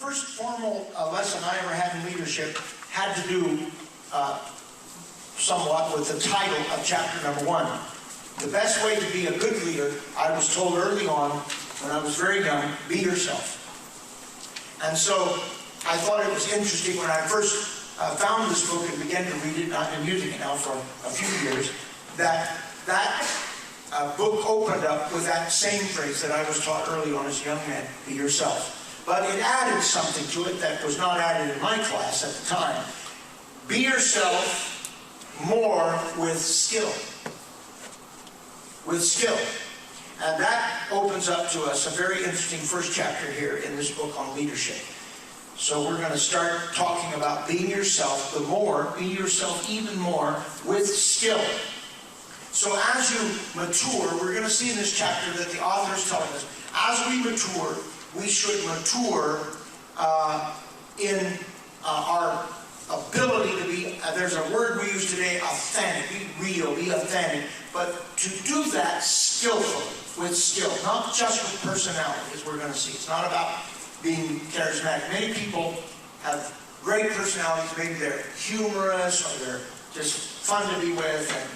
first formal lesson I ever had in leadership had to do somewhat with the title of chapter number 1. The best way to be a good leader, I was told early on when I was very young, be yourself. And so I thought it was interesting when I first found this book and began to read it, and I've been using it now for a few years, that book opened up with that same phrase that I was taught early on as a young man, be yourself. But it added something to it that was not added in my class at the time. Be yourself more with skill. With skill. And that opens up to us a very interesting first chapter here in this book on leadership. So we're going to start talking about being yourself, be yourself even more with skill. So as you mature, we're going to see in this chapter that the author is telling us, as we mature, we should mature in our ability to be, there's a word we use today, authentic, be real, be authentic, but to do that skillfully, with skill, not just with personality, as we're going to see. It's not about being charismatic. Many people have great personalities, maybe they're humorous or they're just fun to be with, and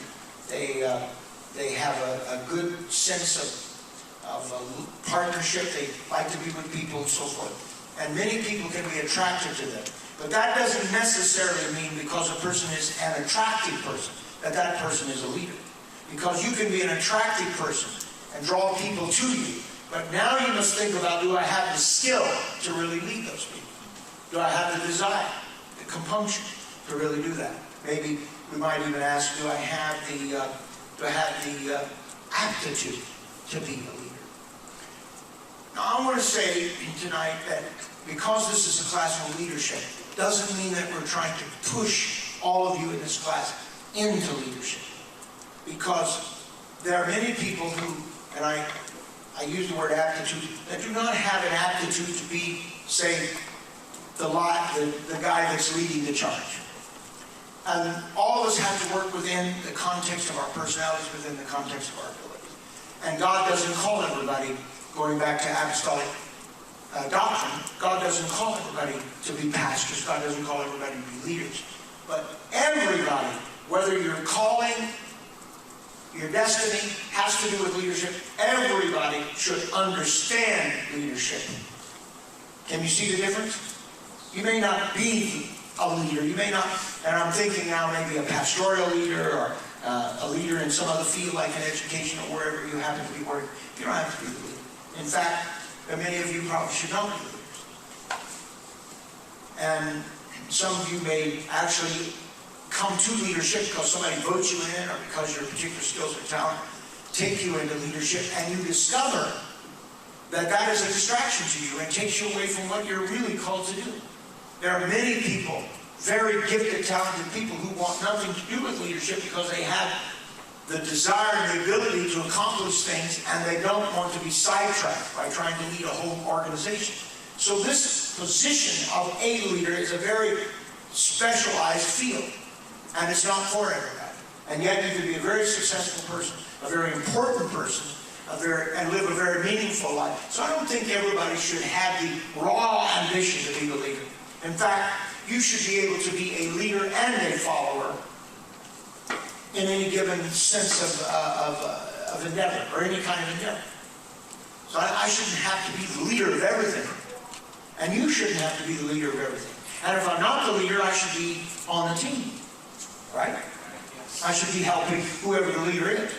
they have a good sense of partnership. They like to be with people and so forth. And many people can be attracted to them. But that doesn't necessarily mean because a person is an attractive person, that person is a leader. Because you can be an attractive person and draw people to you. But now you must think about, do I have the skill to really lead those people? Do I have the desire, the compunction to really do that? Maybe we might even ask, do I have the aptitude to be a leader? Now I want to say tonight that because this is a class on leadership, doesn't mean that we're trying to push all of you in this class into leadership. Because there are many people who, and I use the word aptitude, that do not have an aptitude to be, say, the guy that's leading the charge. And all of us have to work within the context of our personalities, within the context of our abilities. And God doesn't call everybody, going back to apostolic doctrine, God doesn't call everybody to be pastors. God doesn't call everybody to be leaders. But everybody, whether your calling, your destiny has to do with leadership, everybody should understand leadership. Can you see the difference? You may not be a leader. You may not, and I'm thinking now maybe a pastoral leader or a leader in some other field like in education or wherever you happen to be working. You don't have to be the leader. In fact, many of you probably should not be leaders. And some of you may actually come to leadership because somebody votes you in or because your particular skills or talent take you into leadership, and you discover that that is a distraction to you and takes you away from what you're really called to do. There are many people, very gifted, talented people who want nothing to do with leadership because they have the desire and the ability to accomplish things, and they don't want to be sidetracked by trying to lead a whole organization. So this position of a leader is a very specialized field, and it's not for everybody. And yet you can be a very successful person, a very important person, and live a very meaningful life. So I don't think everybody should have the raw ambition to be the leader. In fact, you should be able to be a leader and a follower in any given sense of endeavor, or any kind of endeavor. So I shouldn't have to be the leader of everything. And you shouldn't have to be the leader of everything. And if I'm not the leader, I should be on the team. Right? I should be helping whoever the leader is,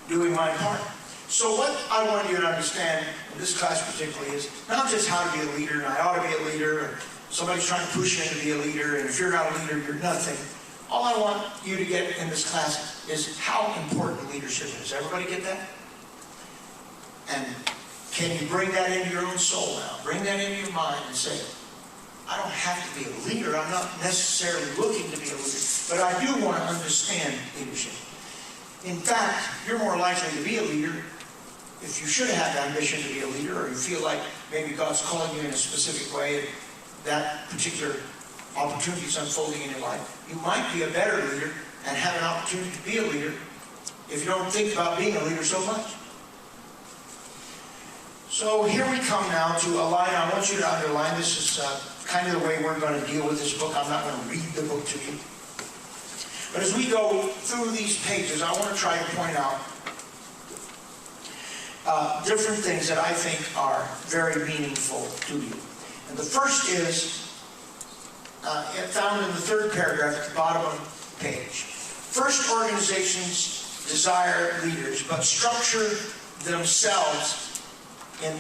doing my part. So what I want you to understand in this class particularly is not just how to be a leader, and I ought to be a leader, or somebody's trying to push you in to be a leader, and if you're not a leader, you're nothing. All I want you to get in this class is how important leadership is. Everybody get that? And can you bring that into your own soul now? Bring that into your mind and say, I don't have to be a leader. I'm not necessarily looking to be a leader, but I do want to understand leadership. In fact, you're more likely to be a leader if you should have the ambition to be a leader, or you feel like maybe God's calling you in a specific way, and that particular opportunity is unfolding in your life. You might be a better leader and have an opportunity to be a leader if you don't think about being a leader so much. So here we come now to a line I want you to underline. This is kind of the way we're going to deal with this book. I'm not going to read the book to you. But as we go through these pages, I want to try to point out different things that I think are very meaningful to you. And the first is found in the third paragraph at the bottom of the page. First, organizations desire leaders, but structures themselves in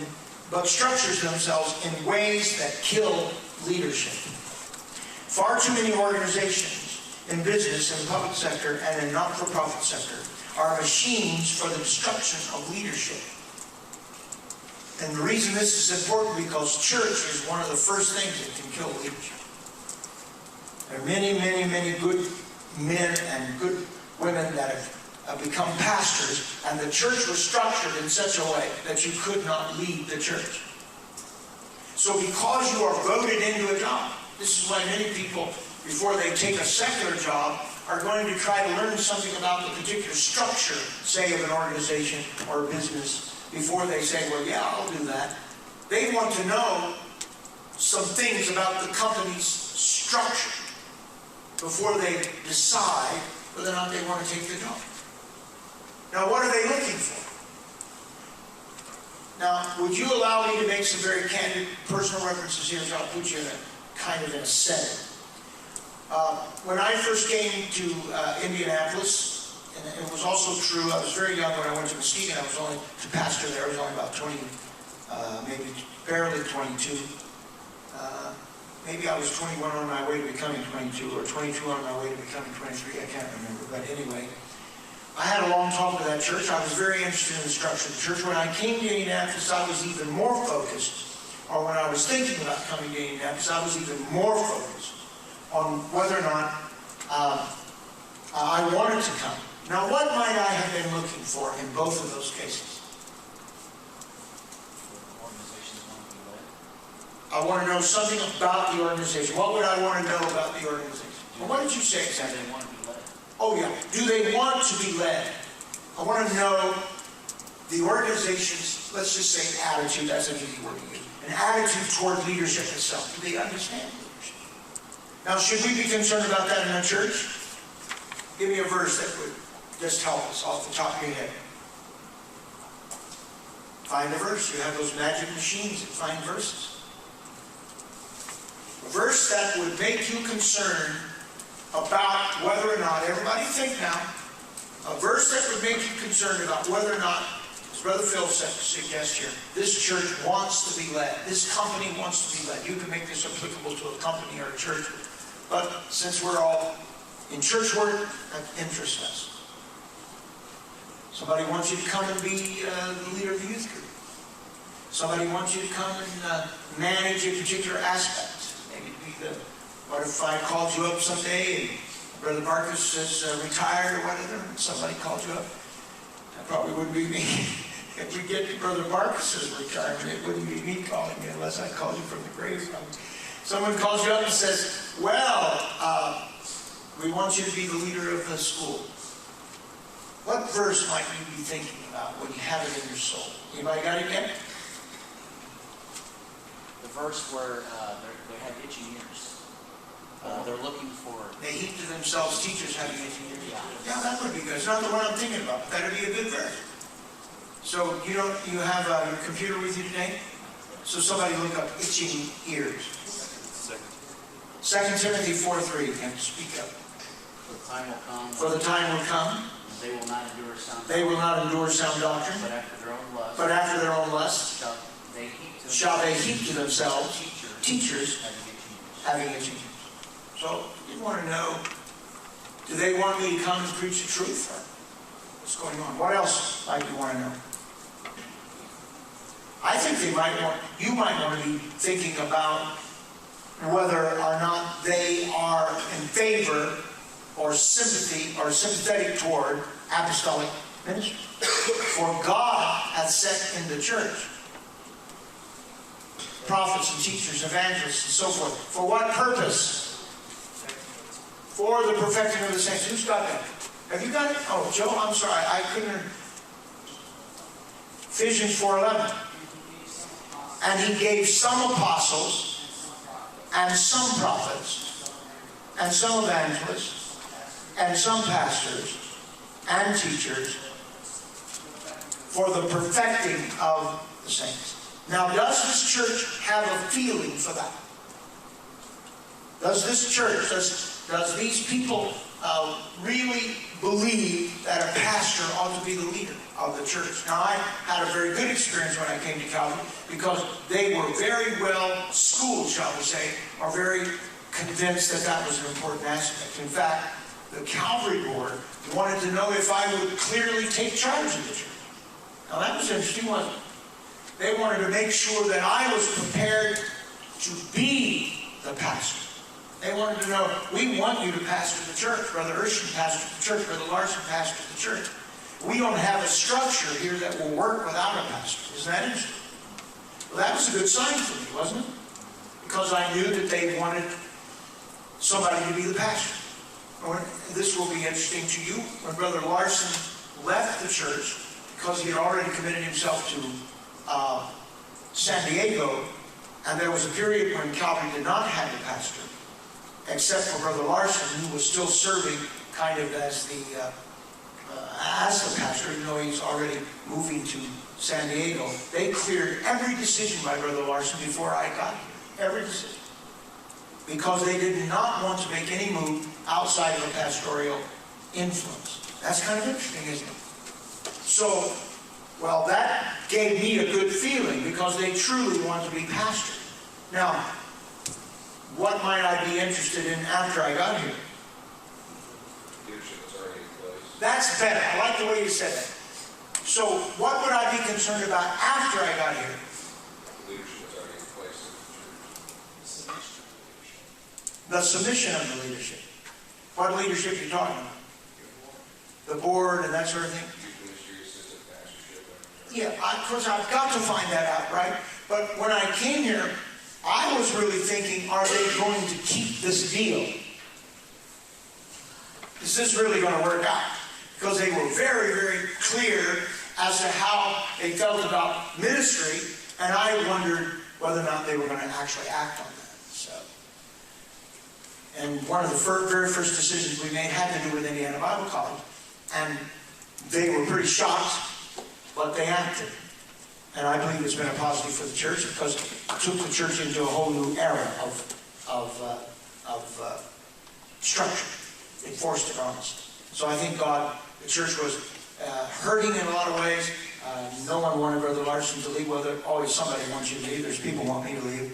ways that kill leadership. Far too many organizations in business, in the public sector, and in not-for-profit sector are machines for the destruction of leadership. And the reason this is important because church is one of the first things that can kill leadership. There are many, many, many good men and good women that have become pastors, and the church was structured in such a way that you could not lead the church. So because you are voted into a job, this is why many people, before they take a secular job, are going to try to learn something about the particular structure, say, of an organization or a business, before they say, well, yeah, I'll do that. They want to know some things about the company's structure before they decide whether or not they want to take the job. Now, what are they looking for? Now, would you allow me to make some very candid personal references here, so I'll put you in a kind of in a setting. When I first came to Indianapolis, and it was also true, I was very young when I went to Muskegon. I was only, to pastor there, I was only about 20, maybe barely 22. Maybe I was 21 on my way to becoming 22, or 22 on my way to becoming 23, I can't remember. But anyway, I had a long talk with that church. I was very interested in the structure of the church. When I came to Indianapolis, I was even more focused, or when I was thinking about coming to Indianapolis, I was even more focused on whether or not I wanted to come. Now, what might I have been looking for in both of those cases? I want to know something about the organization. What would I want to know about the organization? Well, what did you say exactly? Do they want to be led? Oh, yeah. Do they want to be led? I want to know the organization's, let's just say, attitude. That's an easy word to use. An attitude toward leadership itself. Do they understand leadership? Now, should we be concerned about that in a church? Give me a verse that would just help us off the top of your head. Find a verse. You have those magic machines that find verses. A verse that would make you concerned about whether or not, everybody think now, a verse that would make you concerned about whether or not, as Brother Phil suggests here, this church wants to be led. This company wants to be led. You can make this applicable to a company or a church, but since we're all in church work, that interests us. Somebody wants you to come and be the leader of the youth group. Somebody wants you to come and manage a particular aspect. Maybe be the, what if I called you up someday and Brother Marcus is retired or whatever, and somebody called you up? That probably wouldn't be me. If we get to Brother Marcus's retirement, it wouldn't be me calling you unless I called you from the grave. Someone calls you up and says, well, we want you to be the leader of the school. What verse might you be thinking about when you have it in your soul? Anybody got it yet? The verse where they have itching ears. They're looking for... They heap to themselves teachers having itching ears. Yeah. Yeah, that would be good. It's not the one I'm thinking about. That would be a good verse. So you have your computer with you today? So somebody look up itching ears. 2 Timothy 4:3. You have to speak up. For the time will come. For the time will come. They will not endure sound They will not endure sound doctrine. But after their own But after their own lust lust. Shall they heap to themselves teachers having having itching ears. itching ears. So you want to know, do they want me to come and preach the truth? Or what's going on? What else might you want to know? I think you might want to be thinking about whether or not they are in favor or sympathetic toward apostolic ministry. For God hath set in the church prophets and teachers, evangelists, and so forth. For what purpose? For the perfecting of the saints. Who's got that? Have you got it? Oh, Joe, I'm sorry. I couldn't. Ephesians 4:11. And he gave some apostles, and some prophets, and some evangelists, and some pastors, and teachers, for the perfecting of the saints. Now, does this church have a feeling for that? Does this church, does these people really believe that a pastor ought to be the leader of the church? Now, I had a very good experience when I came to Calvary, because they were very well schooled, shall we say, or very convinced that that was an important aspect. In fact, the Calvary board wanted to know if I would clearly take charge of the church. Now, that was interesting, wasn't it? They wanted to make sure that I was prepared to be the pastor. They wanted to know, we want you to pastor the church. Brother Urshan pastored the church. Brother Larson pastored the church. We don't have a structure here that will work without a pastor. Isn't that interesting? Well, that was a good sign for me, wasn't it? Because I knew that they wanted somebody to be the pastor. This will be interesting to you. When Brother Larson left the church, because he had already committed himself to San Diego, and there was a period when Calvary did not have a pastor, except for Brother Larson, who was still serving kind of as the pastor, even though he's already moving to San Diego. They cleared every decision by Brother Larson before I got here. Every decision. Because they did not want to make any move outside of a pastoral influence. That's kind of interesting, isn't it? So, well, that gave me a good feeling, because they truly want to be pastored. Now, what might I be interested in after I got here? Leadership is already in place. That's better. I like the way you said that. So, what would I be concerned about after I got here? The leadership is already in place in the church. The submission of the leadership. What leadership are you talking about? The board and that sort of thing? Youth ministry, assistant pastorship. Yeah, of course, I've got to find that out, right? But when I came here, I was really thinking, are they going to keep this deal? Is this really going to work out? Because they were very, very clear as to how they felt about ministry, and I wondered whether or not they were going to actually act on that. So, and one of the very first decisions we made had to do with Indiana Bible College, and they were pretty shocked, but they acted. And I believe it's been a positive for the church, because it took the church into a whole new era of structure. It forced it on us. So I think the church was hurting in a lot of ways. No one wanted Brother Larson to leave. Well, there's always somebody wants you to leave. There's people who want me to leave.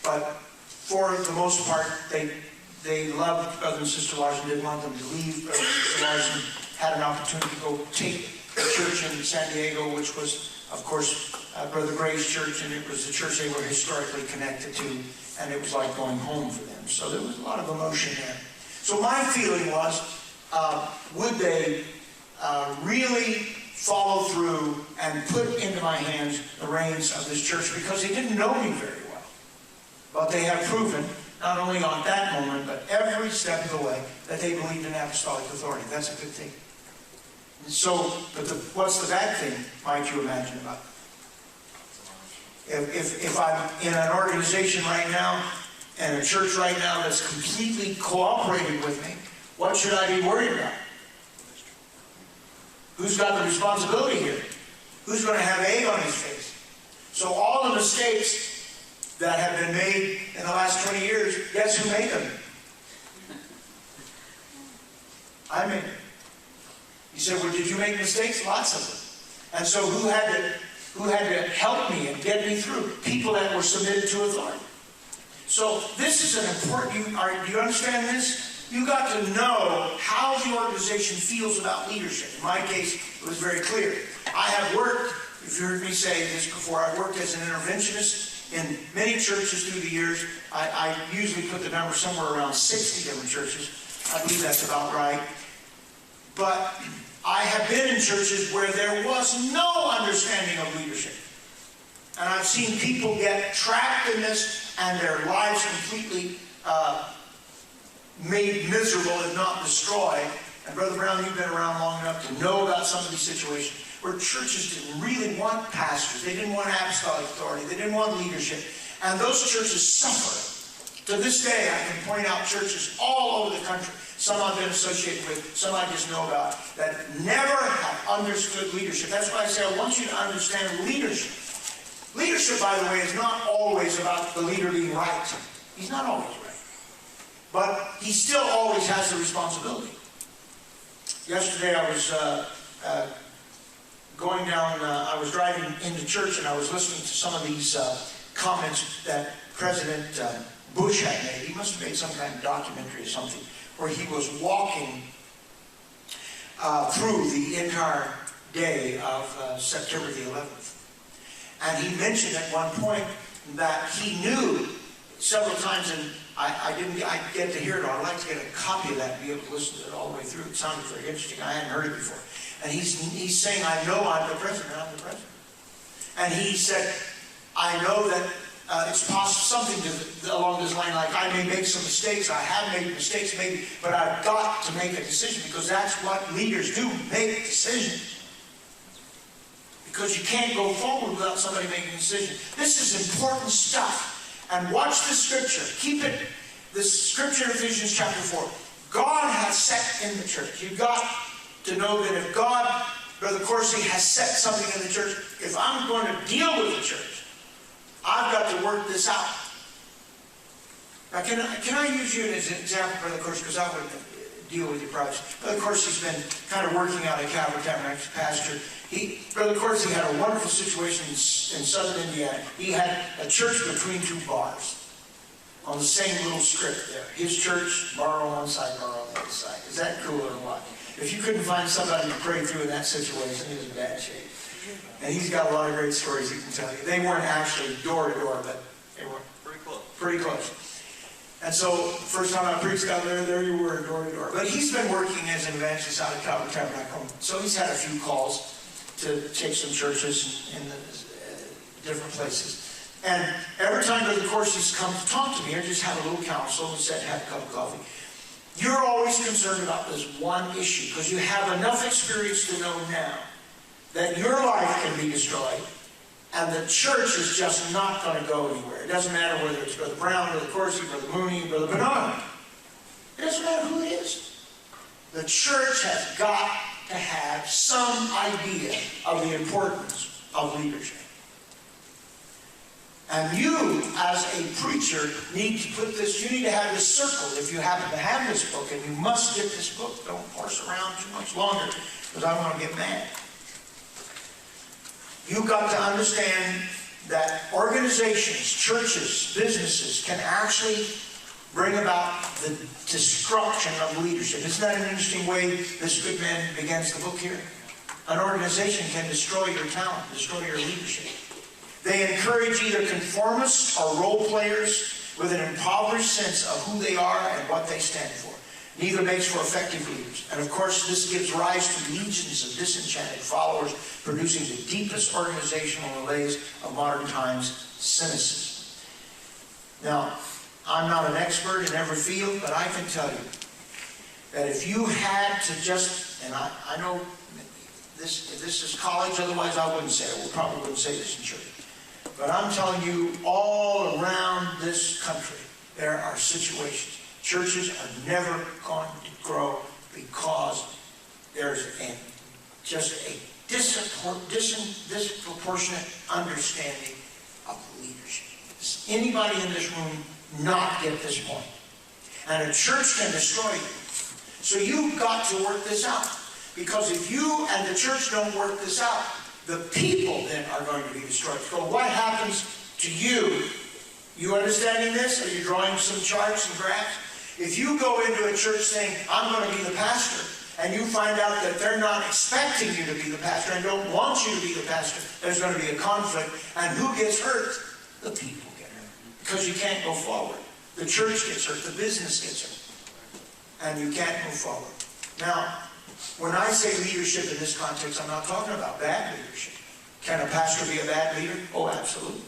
But for the most part, they loved Brother and Sister Larson, didn't want them to leave. Brother and Sister Larson had an opportunity to go take the church in San Diego, which was, of course, Brother Gray's church, and it was the church they were historically connected to, and it was like going home for them. So there was a lot of emotion there. So my feeling was, would they really follow through and put into my hands the reins of this church? Because they didn't know me very well. But they have proven, not only on that moment, but every step of the way, that they believed in apostolic authority. That's a good thing. So, but what's the bad thing, might you imagine, about it? If I'm in an organization right now, and a church right now that's completely cooperating with me, what should I be worried about? Who's got the responsibility here? Who's going to have egg on his face? So all the mistakes that have been made in the last 20 years, guess who made them? I made them. You said, well, did you make mistakes? Lots of them. And so who had to help me and get me through? People that were submitted to authority. So this is an important, do you understand this? You got to know how the organization feels about leadership. In my case, it was very clear. I have worked, if you heard me say this before, I worked as an interventionist in many churches through the years. I usually put the number somewhere around 60 different churches. I believe that's about right. But I have been in churches where there was no understanding of leadership. And I've seen people get trapped in this and their lives completely made miserable, if not destroyed. And Brother Brown, you've been around long enough to know about some of these situations where churches didn't really want pastors. They didn't want apostolic authority. They didn't want leadership. And those churches suffered. To this day, I can point out churches all over the country, some I've been associated with, some I just know about, that never have understood leadership. That's why I say I want you to understand leadership. Leadership, by the way, is not always about the leader being right. He's not always right. But he still always has the responsibility. Yesterday I was going down, I was driving into church and I was listening to some of these comments that President Bush had made. He must have made some kind of documentary or something where he was walking through the entire day of September the 11th. And he mentioned at one point that he knew several times, and I didn't get to hear it all. I'd like to get a copy of that and be able to listen to it all the way through. It sounded very interesting. I hadn't heard it before. And he's saying, I know I'm the president. I'm the president. And he said, I know that it's possible, something along this line, like I may make some mistakes. I have made mistakes maybe, but I've got to make a decision because that's what leaders do, make decisions. Because you can't go forward without somebody making a decision. This is important stuff. And watch the scripture. Keep it, the scripture in Ephesians chapter 4. God has set in the church. You've got to know that if God, Brother Corsi, has set something in the church, if I'm going to deal with the church, I've got to work this out. Now, can I use you as an example, Brother Corsi, because I wouldn't deal with your problems. Brother Corsi's been kind of working out at Calvary Tabernacle pastor. Brother Corsi had a wonderful situation in southern Indiana. He had a church between two bars on the same little strip there. His church, bar on one side, bar on the other side. Is that cool or what? If you couldn't find somebody to pray through in that situation, he was in bad shape. And he's got a lot of great stories he can tell you. They weren't actually door to door, but they were pretty close. Pretty close. And so, first time I preached out there you were, door to door. But he's been working as an evangelist out at Calvary Tabernacle. So he's had a few calls to take some churches in the different places. And every time Brother Corsi's come to talk to me, or just have a little counsel and sit and have a cup of coffee, you're always concerned about this one issue, because you have enough experience to know now that your life can be destroyed, and the church is just not going to go anywhere. It doesn't matter whether it's Brother Brown, Brother Corsi, Brother Mooney, Brother Bernard. It doesn't matter who it is. The church has got to have some idea of the importance of leadership. And you, as a preacher, need to put this, you need to have this circle if you happen to have this book, and you must get this book. Don't horse around too much longer, because I want to get mad. You've got to understand that organizations, churches, businesses can actually bring about the destruction of leadership. Isn't that an interesting way this good man begins the book here? An organization can destroy your talent, destroy your leadership. They encourage either conformists or role players with an impoverished sense of who they are and what they stand for. Neither makes for effective leaders. And of course, this gives rise to legions of disenchanted followers, producing the deepest organizational malaise of modern times, cynicism. Now, I'm not an expert in every field, but I can tell you that if you had to just, and I know this is college, otherwise I wouldn't say it. We probably wouldn't say this in church. But I'm telling you, all around this country, there are situations. Churches are never going to grow because there's just a disproportionate understanding of leadership. Does anybody in this room not get this point? And a church can destroy you. So you've got to work this out. Because if you and the church don't work this out, the people then are going to be destroyed. So what happens to you? You understanding this? Are you drawing some charts and graphs? If you go into a church saying, I'm going to be the pastor, and you find out that they're not expecting you to be the pastor and don't want you to be the pastor, there's going to be a conflict. And who gets hurt? The people get hurt. Because you can't go forward. The church gets hurt. The business gets hurt. And you can't move forward. Now, when I say leadership in this context, I'm not talking about bad leadership. Can a pastor be a bad leader? Oh, absolutely.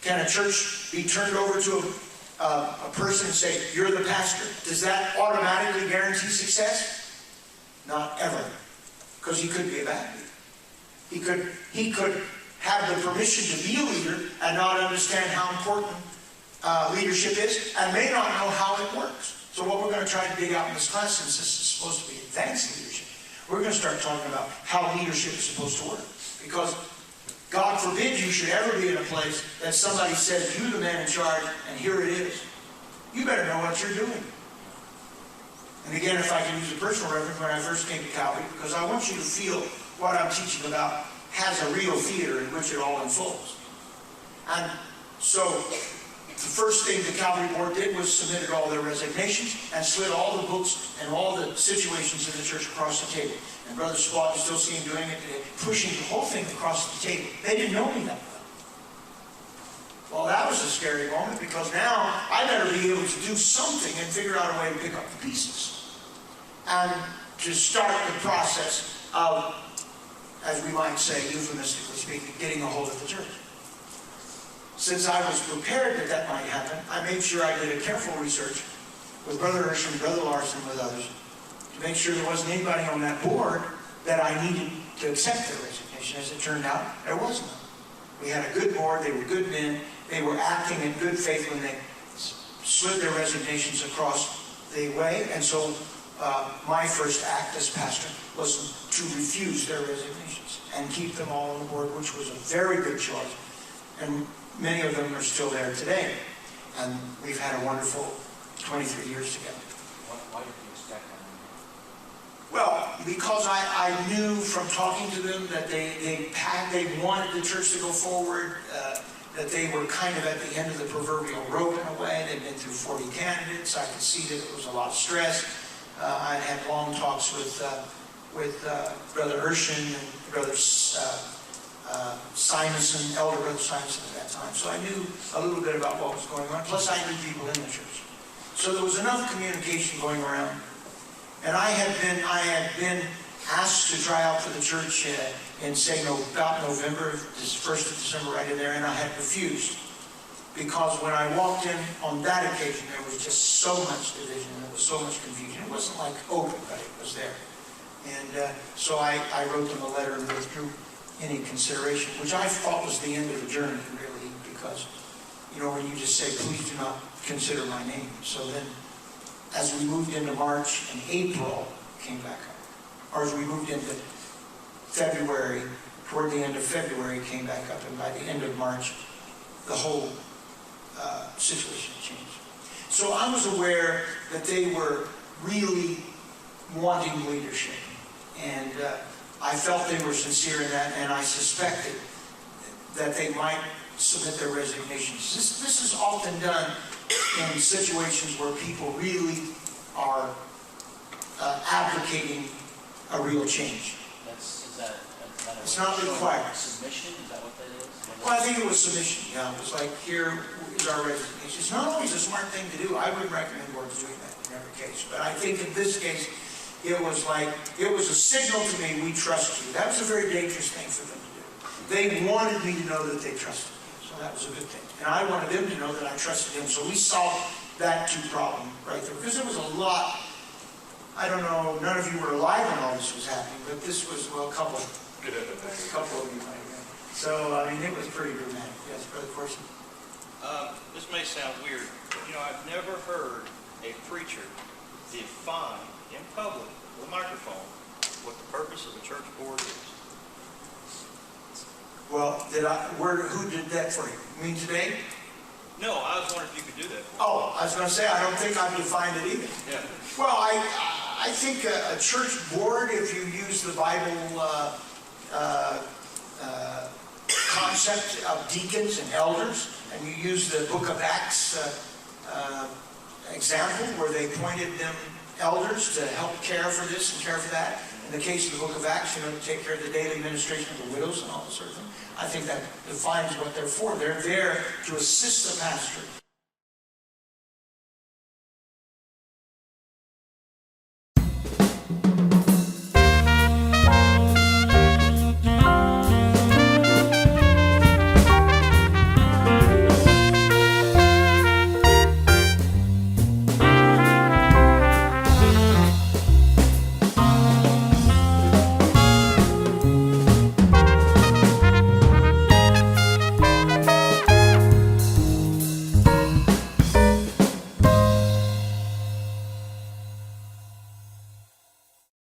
Can a church be turned over to a person and say, you're the pastor? Does that automatically guarantee success? Not ever. Because he could be a bad leader. He could have the permission to be a leader and not understand how important leadership is, and may not know how it works. So what we're going to try to dig out in this class, since this is supposed to be advanced leadership, we're going to start talking about how leadership is supposed to work. Because God forbid you should ever be in a place that somebody says, you're the man in charge, and here it is. You better know what you're doing. And again, if I can use a personal reference, when I first came to Calvary, because I want you to feel what I'm teaching about has a real theater in which it all unfolds. And so, the first thing the Calvary Board did was submitted all their resignations and slid all the books and all the situations in the church across the table. And Brother Spot, you still see him doing it today, pushing the whole thing across the table. They didn't know me that well. Well, that was a scary moment, because now I better be able to do something and figure out a way to pick up the pieces. And to start the process of, as we might say, euphemistically speaking, getting a hold of the church. Since I was prepared that that might happen, I made sure I did a careful research with Brother Hersham, Brother Larson, with others, to make sure there wasn't anybody on that board that I needed to accept their resignation. As it turned out, there was none. We had a good board, they were good men, they were acting in good faith when they slid their resignations across the way, and so my first act as pastor was to refuse their resignations and keep them all on the board, which was a very good choice. And many of them are still there today. And we've had a wonderful 23 years together. Why did you expect that? Well, because I knew from talking to them that they wanted the church to go forward, that they were kind of at the end of the proverbial rope in a way. They'd been through 40 candidates. I could see that it was a lot of stress. I'd had long talks with Brother Hersham and Brother Simonson, Elder Brother Simonson at that time. So I knew a little bit about what was going on. Plus I knew people in the church. So there was enough communication going around. And I had been asked to try out for the church in, say, about November, this 1st of December, right in there, and I had refused. Because when I walked in on that occasion, there was just so much division, and there was so much confusion. It wasn't like open, but it was there. And so I wrote them a letter and withdrew any consideration, which I thought was the end of the journey, really, because, you know, when you just say, please do not consider my name. So then, as we moved into March and April, came back up. Or as we moved into February, toward the end of February, came back up. And by the end of March, the whole situation changed. So I was aware that they were really wanting leadership. And I felt they were sincere in that, and I suspected that they might submit their resignations. This is often done in situations where people really are advocating a real change. It's not required. Submission? Is that what that is? Well, I think it was submission. Yeah, it was like, here is our resignation. It's not always a smart thing to do. I wouldn't recommend boards doing that in every case. But I think in this case, it was a signal to me, we trust you. That was a very dangerous thing for them to do. They wanted me to know that they trusted me. So that was a good thing. And I wanted them to know that I trusted him. So we solved that problem right there. Because there was a lot, I don't know, none of you were alive when all this was happening, but this was, well, a couple of you might have. So, I mean, it was pretty dramatic. Yes, Brother Corson? This may sound weird, but, you know, I've never heard a preacher define in public with a microphone what the purpose of a church board is. Well, who did that for you? You mean today? No, I was wondering if you could do that for me. Oh, I was going to say, I don't think I've defined it either. Yeah. Well, I think a church board, if you use the Bible concept of deacons and elders, and you use the book of Acts example where they appointed them elders to help care for this and care for that. In the case of the book of Acts, you know, to take care of the daily administration of the widows and all this sort of thing. I think that defines what they're for. They're there to assist the pastor